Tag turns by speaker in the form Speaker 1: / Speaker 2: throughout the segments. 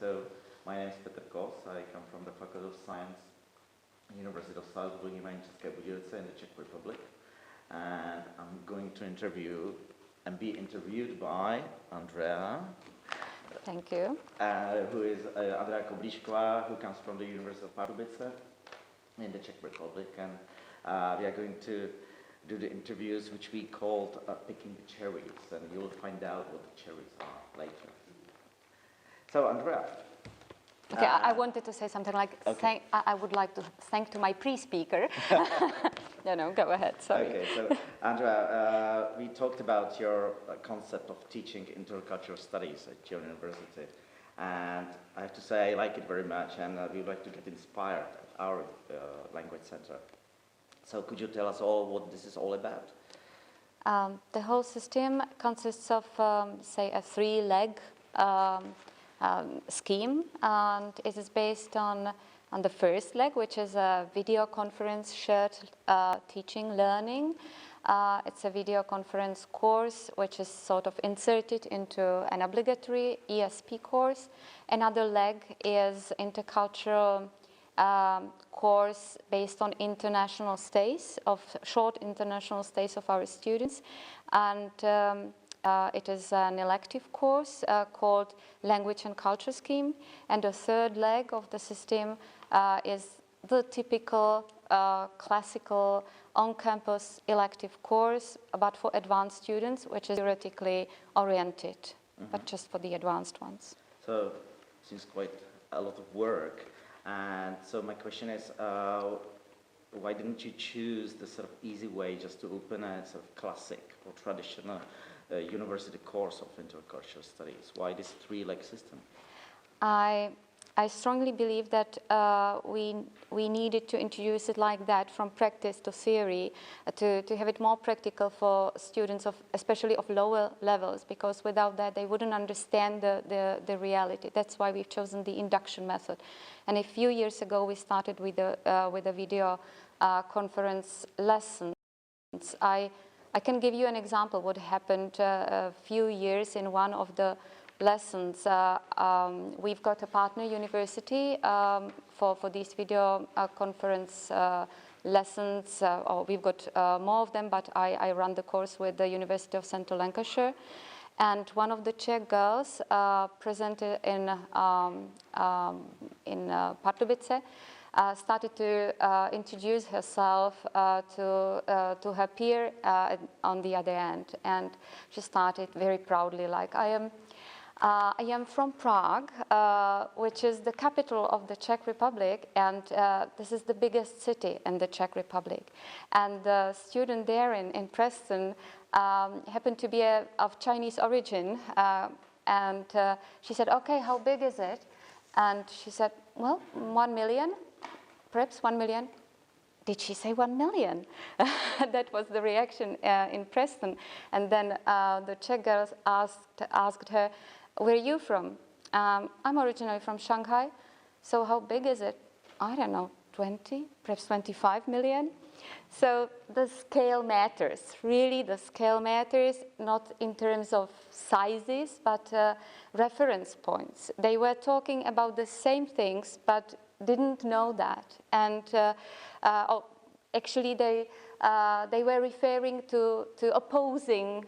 Speaker 1: So my name is Petr Kos. I come from the Faculty of Science, University of Salzburg in České Budějovice in the Czech Republic. And I'm going to interview and be interviewed by Andrea.
Speaker 2: Thank you.
Speaker 1: Who is Andrea Koblizkova, who comes from the University of Pardubice in the Czech Republic. And we are going to do the interviews which we called Picking the Cherries, and you will find out what the cherries are later. So, Andrea.
Speaker 2: Okay, I wanted to say something like,
Speaker 1: okay.
Speaker 2: I would like to thank to my pre-speaker. No, go ahead, sorry.
Speaker 1: Okay, so, Andrea, we talked about your concept of teaching intercultural studies at your university. And I have to say I like it very much, and we would like to get inspired at our language center. So could you tell us all what this is all about?
Speaker 2: The whole system consists of, say, a three-leg scheme, and it is based on the first leg, which is a video conference shared teaching learning. It's a video conference course which is sort of inserted into an obligatory ESP course. Another leg is intercultural course based on international stays, short international stays of our students, and it is an elective course called Language and Culture Scheme. And the third leg of the system is the typical classical on-campus elective course, but for advanced students, which is theoretically oriented, but just for the advanced ones.
Speaker 1: So it seems quite a lot of work. And so my question is, why didn't you choose the sort of easy way just to open a sort of classic or traditional university course of intercultural studies? Why this three-leg system?
Speaker 2: I strongly believe that we needed to introduce it like that, from practice to theory, to have it more practical for students especially of lower levels, because without that they wouldn't understand the reality. That's why we've chosen the induction method. And a few years ago we started with a video conference lessons. I can give you an example what happened a few years in one of the lessons. We've got a partner university for these video conference lessons, or we've got more of them, but I run the course with the University of Central Lancashire. And one of the Czech girls presented in Pardubice started to introduce herself to her peer on the other end, and she started very proudly, like, I am from Prague, which is the capital of the Czech Republic, and this is the biggest city in the Czech Republic. And the student there in Preston happened to be of Chinese origin, and she said, okay, how big is it? And she said, well, 1 million, perhaps 1 million. Did she say 1 million? That was the reaction in Preston. And then the Czech girls asked her, where are you from? I'm originally from Shanghai. So how big is it? I don't know, 20, perhaps 25 million. So the scale matters. Really, the scale matters, not in terms of sizes, but reference points. They were talking about the same things, but didn't know that. And actually, they were referring to opposing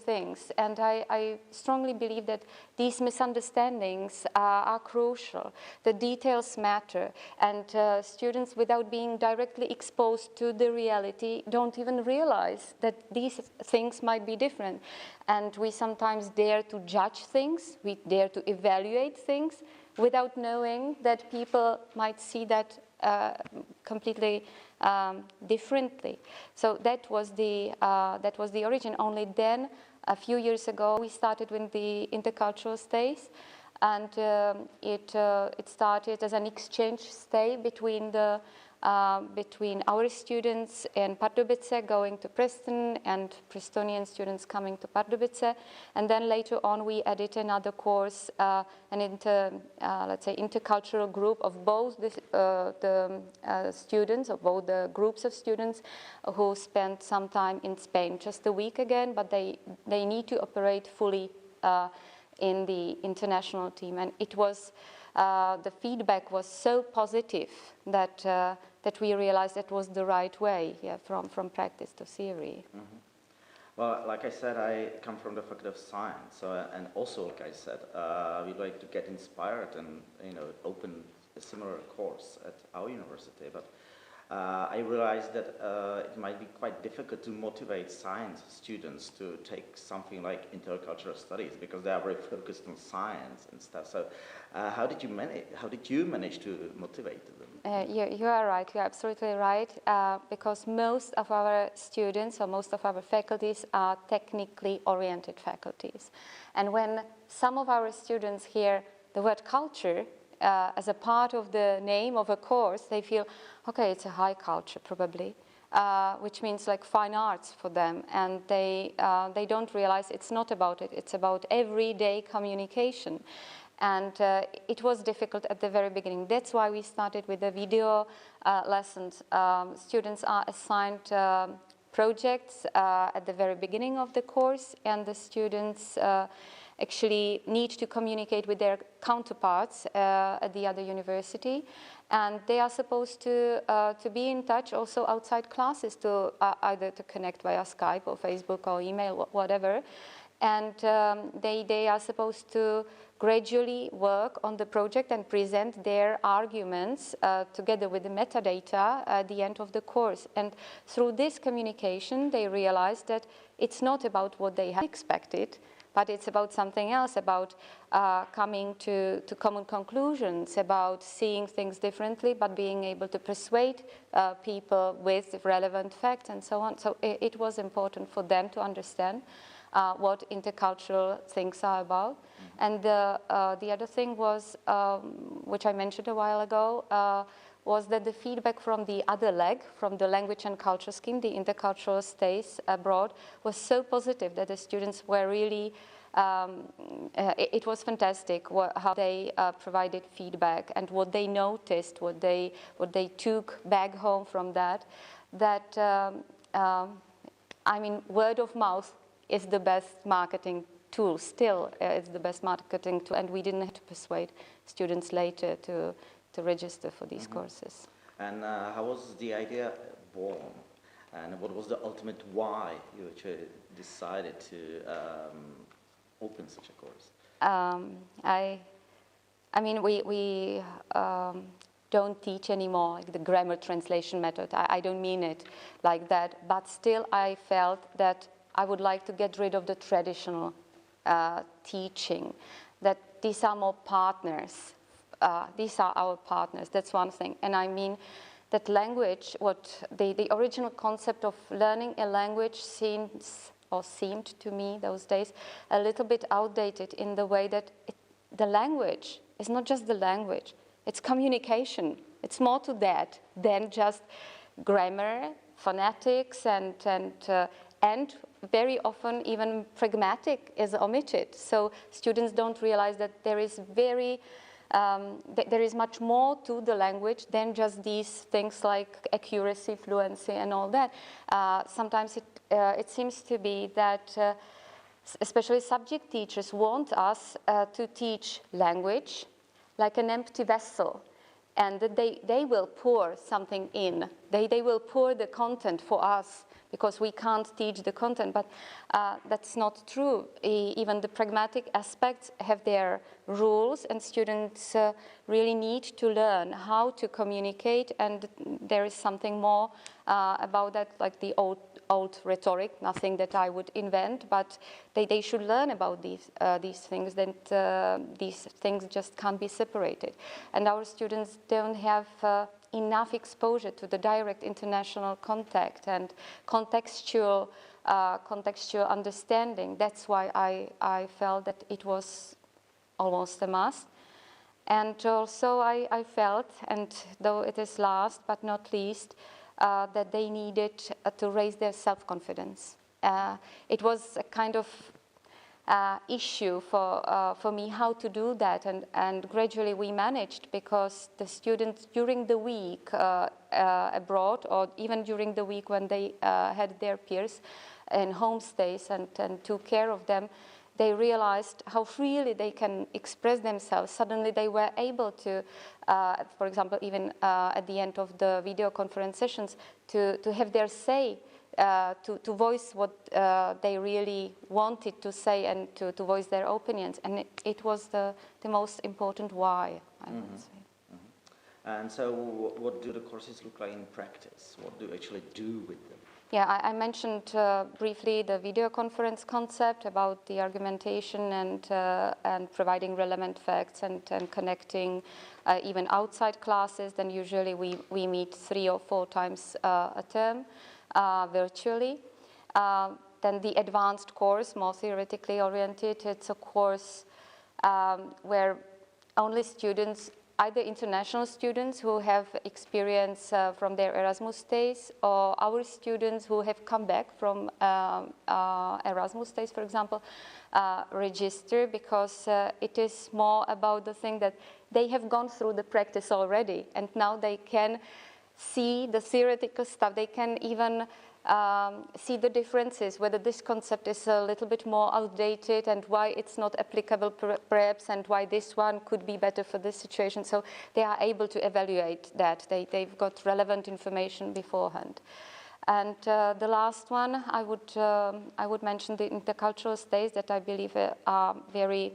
Speaker 2: things, and I strongly believe that these misunderstandings are crucial. The details matter, and students, without being directly exposed to the reality, don't even realize that these things might be different. And we sometimes dare to judge things, we dare to evaluate things, without knowing that people might see that completely differently. So that was the origin. Only then, a few years ago, we started with the intercultural stays, and it started as an exchange stay between our students in Pardubice going to Preston and Prestonian students coming to Pardubice. And then later on we added another course, let's say intercultural group of both the students, of both the groups of students who spent some time in Spain, just a week again, but they need to operate fully in the international team, and it was the feedback was so positive that that we realized it was the right way, yeah, from practice to theory.
Speaker 1: Mm-hmm. Well, like I said, I come from the Faculty of Science, so, and also, like I said, we'd like to get inspired and open a similar course at our university. But I realized that it might be quite difficult to motivate science students to take something like intercultural studies because they are very focused on science and stuff. So, how did you manage to motivate them?
Speaker 2: You are right. You are absolutely right. Because most of our students or most of our faculties are technically oriented faculties, and when some of our students hear the word culture as a part of the name of a course, they feel, okay, it's a high culture probably, which means like fine arts for them, and they don't realize it's not about it. It's about everyday communication. And it was difficult at the very beginning. That's why we started with the video lessons. Students are assigned projects at the very beginning of the course, and the students actually need to communicate with their counterparts at the other university. And they are supposed to be in touch also outside classes, to either to connect via Skype or Facebook or email, whatever. And they are supposed to gradually work on the project and present their arguments together with the metadata at the end of the course. And through this communication, they realized that it's not about what they had expected, but it's about something else, about coming to common conclusions, about seeing things differently, but being able to persuade people with relevant facts and so on. So it was important for them to understand what intercultural things are about. And the other thing was, which I mentioned a while ago, was that the feedback from the other leg, from the language and culture scheme, the intercultural stays abroad, was so positive that the students were really, it was fantastic how they provided feedback and what they noticed, what they took back home from that. I mean, word of mouth is the best marketing tool. Still, it's the best marketing tool, and we didn't have to persuade students later to register for these courses.
Speaker 1: And how was the idea born? And what was the ultimate why you actually decided to open such a course?
Speaker 2: I mean, we don't teach anymore like the grammar translation method. I don't mean it like that, but still I felt that I would like to get rid of the traditional teaching, that these are more partners. These are our partners. That's one thing. And I mean that language, what the original concept of learning a language seemed to me those days a little bit outdated in the way that the language is not just the language. It's communication. It's more to that than just grammar, phonetics, and very often even pragmatic is omitted. So students don't realize that there is there is much more to the language than just these things like accuracy, fluency, and all that. Sometimes it seems to be that especially subject teachers want us to teach language like an empty vessel, and that they will pour something in. They will pour the content for us, because we can't teach the content, but that's not true. Even the pragmatic aspects have their rules, and students really need to learn how to communicate, and there is something more about that, like the old rhetoric, nothing that I would invent, but they should learn about these things, that these things just can't be separated. And our students don't have enough exposure to the direct international contact and contextual understanding. That's why I felt that it was almost a must. And also I felt, and though it is last but not least, that they needed to raise their self-confidence. It was a kind of issue for me how to do that, and gradually we managed, because the students during the week abroad, or even during the week when they had their peers in homestays and took care of them, they realized how freely they can express themselves. Suddenly they were able to, for example, even at the end of the video conference sessions, to have their say, to voice what they really wanted to say and to voice their opinions. And it was the most important why, I would say.
Speaker 1: And so what do the courses look like in practice? What do you actually do with them?
Speaker 2: Yeah, I mentioned briefly the video conference concept about the argumentation and providing relevant facts and connecting even outside classes. Then usually we meet 3 or 4 times a term virtually. Then the advanced course, more theoretically oriented, it's a course where only students, either international students who have experience from their Erasmus days, or our students who have come back from Erasmus days, for example, register, because it is more about the thing that they have gone through the practice already, and now they can see the theoretical stuff. They can even see the differences, whether this concept is a little bit more outdated and why it's not applicable perhaps, and why this one could be better for this situation. So they are able to evaluate that. They've got relevant information beforehand. And the last one, I would mention the intercultural stays that I believe are very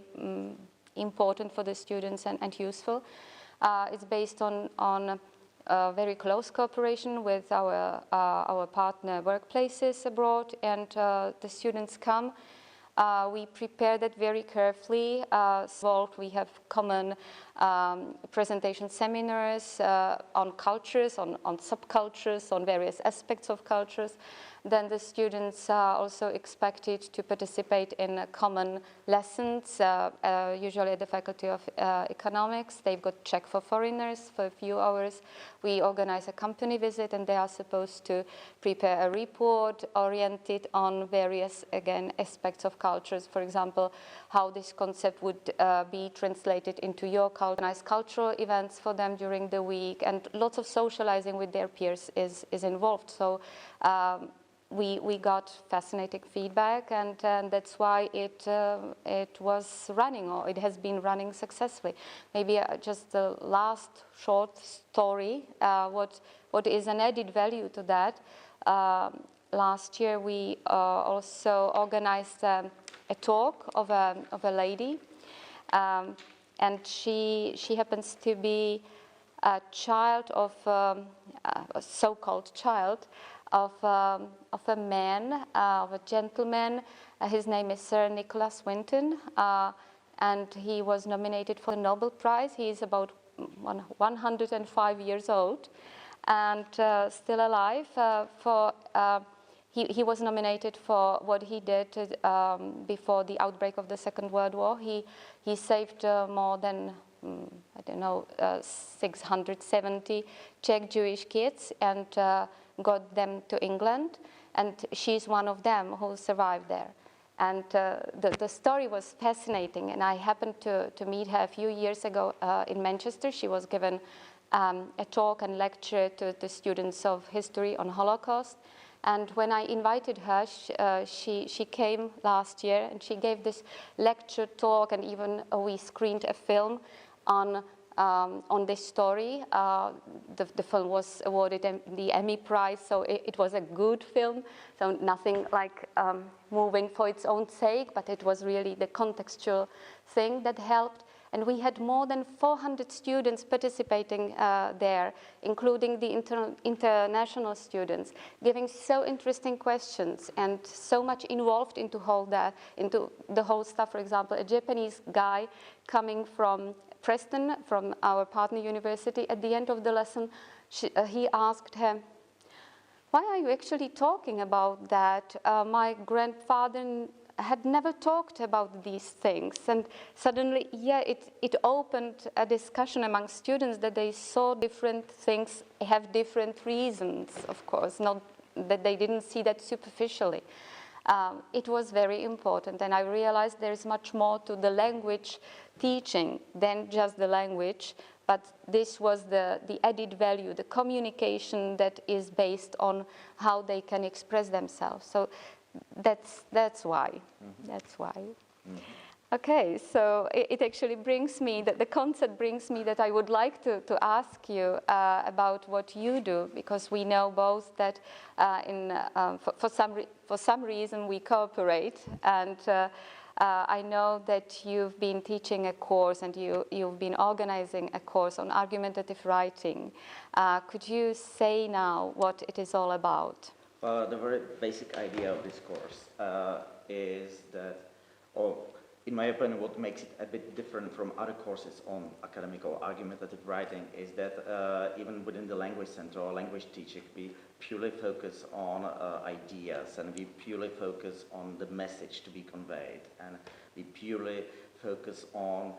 Speaker 2: important for the students and useful. It's based on very close cooperation with our partner workplaces abroad, and the students come. We prepare that very carefully. We have common presentation seminars on cultures, on subcultures, on various aspects of cultures. Then the students are also expected to participate in common lessons, usually at the Faculty of Economics. They've got Czech for foreigners for a few hours. We organize a company visit, and they are supposed to prepare a report oriented on various, again, aspects of cultures. For example, how this concept would be translated into your culture. Organize cultural events for them during the week, and lots of socializing with their peers is involved. So we got fascinating feedback, and that's why it was running, or it has been running successfully. Maybe just the last short story, what is an added value to that. Last year we also organized a talk of a lady, and she happens to be a child of a so-called child of a man, of a gentleman. His name is Sir Nicholas Winton, and he was nominated for the Nobel Prize. He is about 105 years old and still alive. He was nominated for what he did before the outbreak of the Second World War. He saved more than 670 Czech Jewish kids and got them to England, and she's one of them who survived there. And the story was fascinating, and I happened to meet her a few years ago in Manchester. She was given a talk and lecture to the students of history on Holocaust. And when I invited her, she came last year, and she gave this lecture talk, and even we screened a film on this story. The film was awarded the Emmy Prize, so it was a good film. So nothing like moving for its own sake, but it was really the contextual thing that helped. And we had more than 400 students participating there, including the international students, giving so interesting questions and so much involved into the whole stuff. For example, a Japanese guy coming from Preston, from our partner university, at the end of the lesson, he asked her, "Why are you actually talking about that? My grandfather had never talked about these things." And suddenly, it opened a discussion among students that they saw different things have different reasons, of course, not that they didn't see that superficially. It was very important, and I realized there's much more to the language teaching than just the language, but this was the added value, the communication that is based on how they can express themselves. So that's why. Mm-hmm. That's why. Okay, so it actually brings me, that the concept brings me that I would like to ask you about what you do, because we know both that for some reason we cooperate, and I know that you've been teaching a course and you've been organizing a course on argumentative writing. Could you say now what it is all about?
Speaker 1: The very basic idea of this course is that, or in my opinion, what makes it a bit different from other courses on academic or argumentative writing is that even within the language center or language teaching, we purely focus on ideas, and we purely focus on the message to be conveyed, and we purely focus on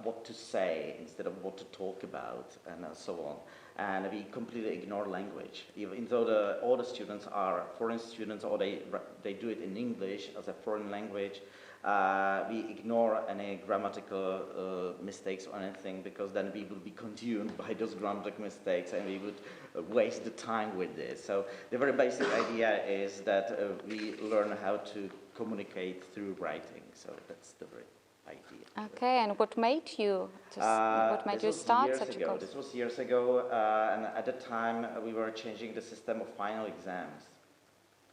Speaker 1: what to say instead of what to talk about, and so on. And we completely ignore language, even though all the students are foreign students, or they do it in English as a foreign language. We ignore any grammatical mistakes or anything, because then we will be consumed by those grammatical mistakes and we would waste the time with this. So the very basic idea is that we learn how to communicate through writing. So that's the very idea.
Speaker 2: Okay, and what made you start such a course?
Speaker 1: This was years ago, and at the time we were changing the system of final exams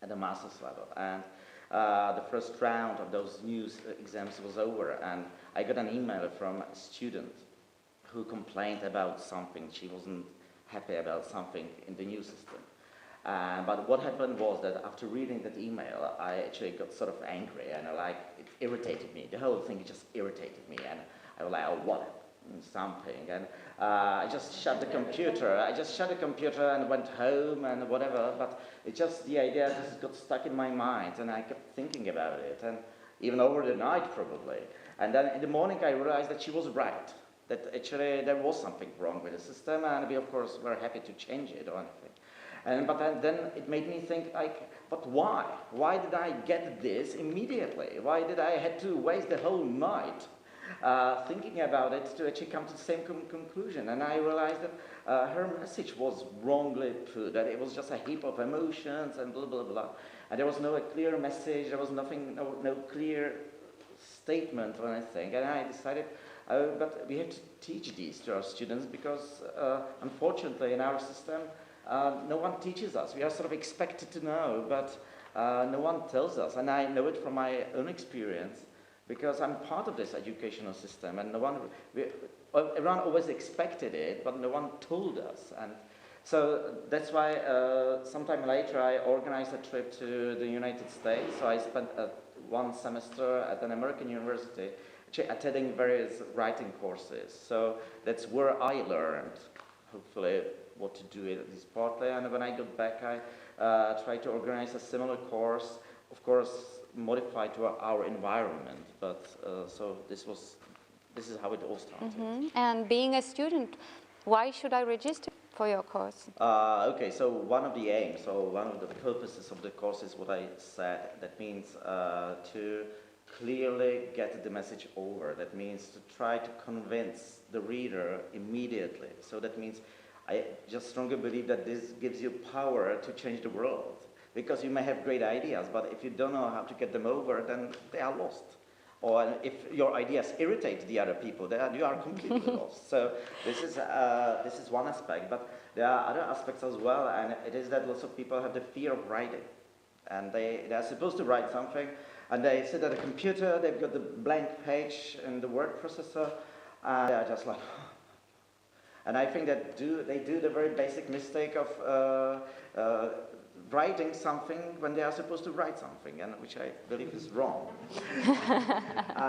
Speaker 1: at the master's level. And the first round of those new exams was over, and I got an email from a student who complained about something. She wasn't happy about something in the new system. But what happened was that after reading that email, I actually got sort of angry, and it irritated me. The whole thing just irritated me, and I was like, oh, what? Something, and I just shut the computer. And went home and whatever, but it just, the idea just got stuck in my mind, and I kept thinking about it, and even over the night probably. And then in the morning I realized that she was right, that actually there was something wrong with the system, and we of course were happy to change it or anything. But then it made me think, but why? Why did I get this immediately? Why did I have to waste the whole night thinking about it to actually come to the same conclusion? And I realized that her message was wrongly put, that it was just a heap of emotions and blah, blah, blah. And there was no clear message, there was nothing, no clear statement or anything. And I decided, but we have to teach these to our students, because unfortunately in our system, no one teaches us. We are sort of expected to know, but no one tells us. And I know it from my own experience, because I'm part of this educational system, and everyone always expected it, but no one told us. And so that's why sometime later I organized a trip to the United States. So I spent one semester at an American university attending various writing courses. So that's where I learned, hopefully, what to do at least partly. And when I got back, I tried to organize a similar course, of course, modified to our environment. But so this is how it all started.
Speaker 2: Mm-hmm. And being a student, why should I register for your course?
Speaker 1: Okay, so one of the aims, or one of the purposes of the course is what I said. That means to clearly get the message over. That means to try to convince the reader immediately. So that means I just strongly believe that this gives you power to change the world. Because you may have great ideas, but if you don't know how to get them over, then they are lost. Or if your ideas irritate the other people, you are completely lost. So this is one aspect, but there are other aspects as well, and it is that lots of people have the fear of writing. And they are supposed to write something, and they sit at a computer, they've got the blank page in the word processor, and they are just like, and I think that they do the very basic mistake of writing something when they are supposed to write something, and which I believe is wrong.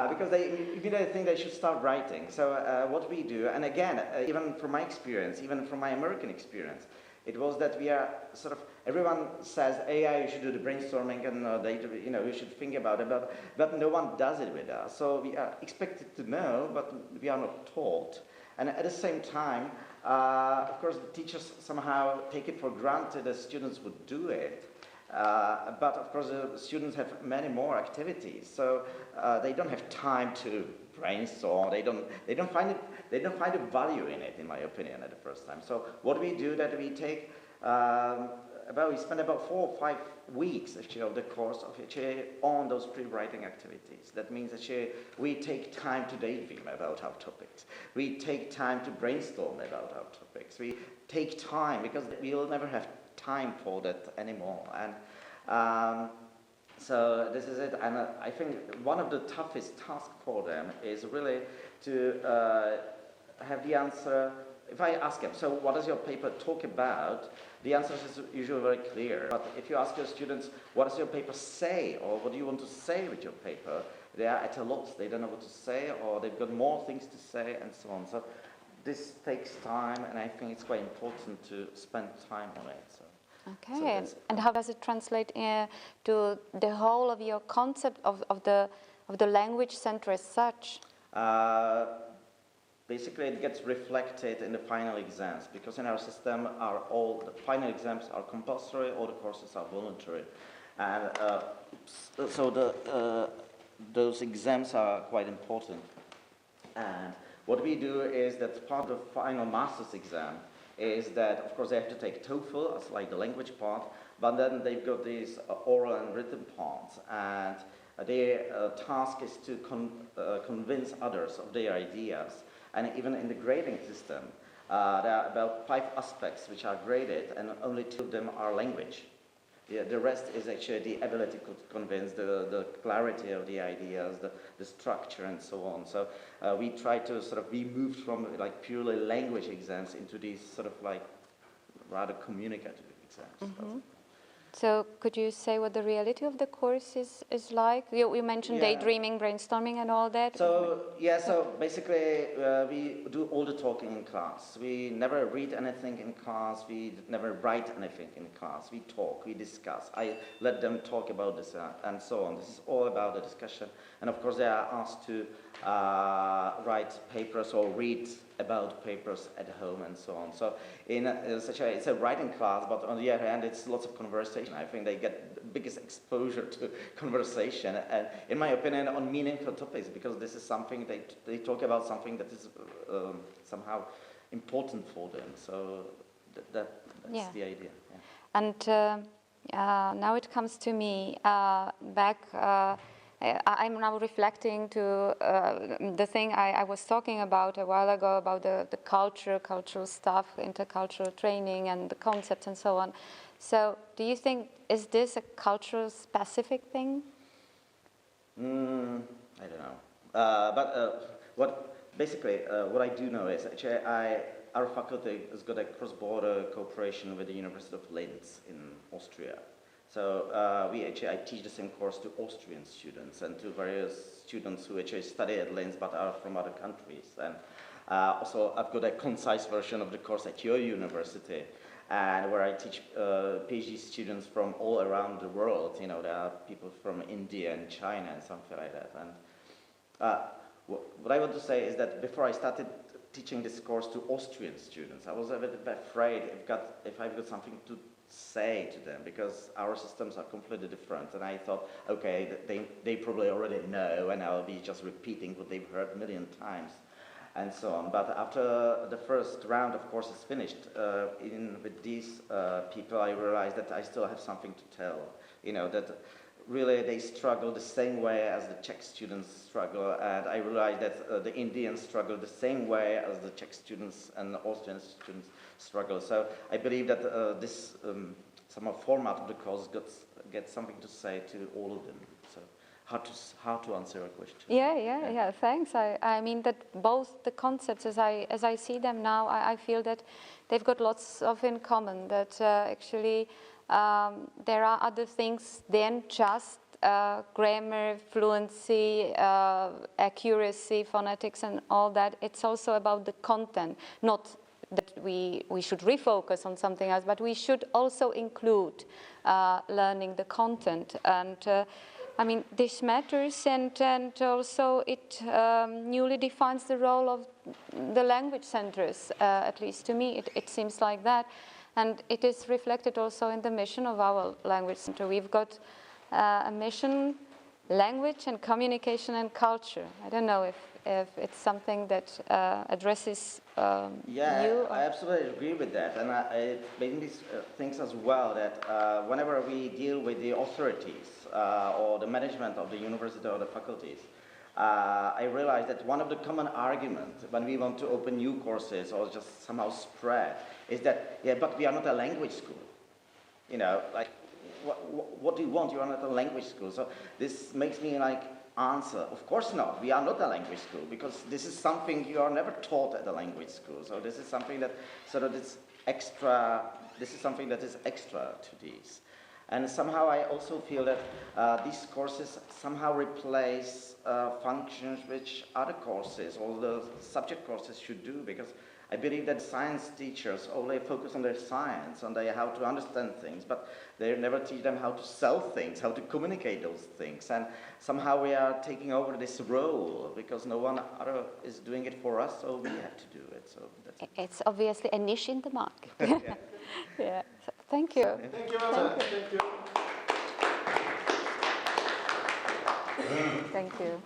Speaker 1: Because they immediately think they should start writing. So what we do, and again, even from my experience, even from my American experience, it was that we are sort of, everyone says, AI, you should do the brainstorming, and you should think about it, but no one does it with us. So we are expected to know, but we are not taught. And at the same time, of course, the teachers somehow take it for granted that students would do it. But of course, the students have many more activities, so they don't have time to brainstorm. They don't find a value in it, in my opinion, at the first time. So what we do, that we take we spent about 4 or 5 weeks actually of the course of actually on those pre-writing activities. That means actually we take time to daydream about our topics. We take time to brainstorm about our topics. We take time because we will never have time for that anymore. And so this is it. And I think one of the toughest tasks for them is really to have the answer. If I ask them, so what does your paper talk about? The answer is usually very clear. But if you ask your students, what does your paper say? Or what do you want to say with your paper? They are at a loss. They don't know what to say, or they've got more things to say, and so on. So this takes time, and I think it's quite important to spend time on it. So.
Speaker 2: Okay, and how does it translate to the whole of your concept of the language center as such?
Speaker 1: Basically, it gets reflected in the final exams, because in our system, all the final exams are compulsory, all the courses are voluntary, and so those exams are quite important. And what we do is that part of the final master's exam is that, of course, they have to take TOEFL as like the language part, but then they've got these oral and written parts, and their task is to convince others of their ideas. And even in the grading system, there are about 5 aspects which are graded, and only 2 of them are language. The rest is actually the ability to convince, the clarity of the ideas, the structure, and so on. So we try to sort of be moved from like purely language exams into these sort of like rather communicative exams.
Speaker 2: Mm-hmm. So could you say what the reality of the course is like? You mentioned daydreaming, brainstorming and all that.
Speaker 1: So, so basically we do all the talking in class. We never read anything in class. We never write anything in class. We talk, we discuss. I let them talk about this and so on. This is all about the discussion. And of course they are asked to write papers or read about papers at home and so on. So it's a writing class, but on the other hand, it's lots of conversation. I think they get the biggest exposure to conversation, and in my opinion, on meaningful topics, because this is something they talk about something that is somehow important for them. So that's the idea. Yeah.
Speaker 2: And now it comes to me back. I'm now reflecting to the thing I was talking about a while ago about the cultural stuff, intercultural training and the concepts and so on. So do you think, is this a cultural specific thing?
Speaker 1: I don't know. But what I do know is actually our faculty has got a cross-border cooperation with the University of Linz in Austria. So I teach the same course to Austrian students and to various students who actually study at Linz but are from other countries. And also I've got a concise version of the course at your university, and where I teach PhD students from all around the world. You know, there are people from India and China and something like that. And what I want to say is that before I started teaching this course to Austrian students, I was a bit afraid if I've got something to say to them, because our systems are completely different, and I thought, okay, they probably already know, and I'll be just repeating what they've heard a million times, and so on. But after the first round of courses finished, with these people, I realized that I still have something to tell. You know, that really they struggle the same way as the Czech students struggle, and I realized that the Indians struggle the same way as the Czech students and the Austrian students struggle. So I believe that this some format of the course gets something to say to all of them. So how to answer your question?
Speaker 2: Yeah. Thanks. I mean that both the concepts, as I see them now, I feel that they've got lots of in common. That actually there are other things than just grammar, fluency, accuracy, phonetics, and all that. It's also about the content. Not that we should refocus on something else, but we should also include learning the content. And I mean, this matters, and also it newly defines the role of the language centers, at least to me, it seems like that. And it is reflected also in the mission of our language center. We've got a mission, language and communication and culture. I don't know if it's something that addresses
Speaker 1: Yeah,
Speaker 2: you.
Speaker 1: I absolutely agree with that, and it made me think as well that whenever we deal with the authorities or the management of the university or the faculties, I realize that one of the common arguments when we want to open new courses or just somehow spread is that, yeah, but we are not a language school. You know, like, what do you want? You are not a language school. So this makes me like answer, of course not. We are not a language school because this is something you are never taught at a language school. So this is something that sort of is extra. This is something that is extra to these. And somehow I also feel that these courses somehow replace functions which other courses or the subject courses should do, because I believe that science teachers only focus on their science, on how to understand things, but they never teach them how to sell things, how to communicate those things. And somehow we are taking over this role because no one other is doing it for us, so we have to do it. So that's it.
Speaker 2: It's obviously a niche in the market.
Speaker 1: Yeah.
Speaker 2: Yeah. So, thank you.
Speaker 3: Thank you very much. Thank you.
Speaker 2: Thank you.